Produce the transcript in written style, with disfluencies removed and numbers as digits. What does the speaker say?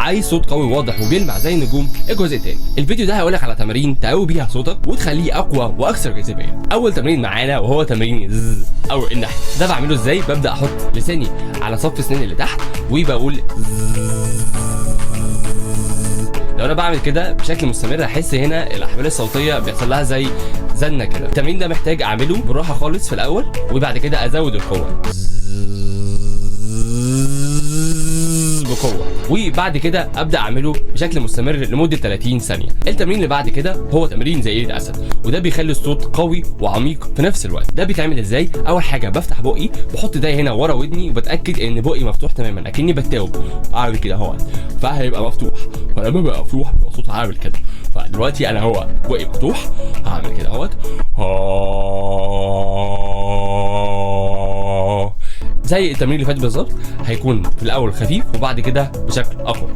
عايز صوت قوي واضح وبيلمع زي النجوم، الجزء الثاني. الفيديو ده هقول لك على تمارين تقوي بيها صوتك وتخليه اقوى واكثر جاذبيه. اول تمرين معانا وهو تمرين زز او النحل. ده بعمله ازاي؟ ببدا احط لساني على صف سناني اللي تحت وبقول لو انا بعمل كده بشكل مستمر هحس هنا الاحبال الصوتيه بيحصل لها زي زنه كده. التمرين ده محتاج اعمله بالراحه خالص في الاول، وبعد كده ازود القوه بقوه، وبعد كده ابدا اعمله بشكل مستمر لمده 30 ثانيه. التمرين اللي بعد كده هو تمرين زي الاسد، وده بيخلي الصوت قوي وعميق في نفس الوقت. ده بيتعمل ازاي؟ اول حاجه بفتح بقي، بحط ده هنا ورا ودني وبتاكد ان بقي مفتوح تماما اكني بتاوب، اعمل كده اهو فهيبقى مفتوح، ولما بيبقى مفتوح بيبقى صوت عامل كده. فدلوقتي انا هو بقي مفتوح هعمل كده اهوت زي التمرين اللي فات بالظبط. هيكون في الاول خفيف وبعد كده بشكل اقوى.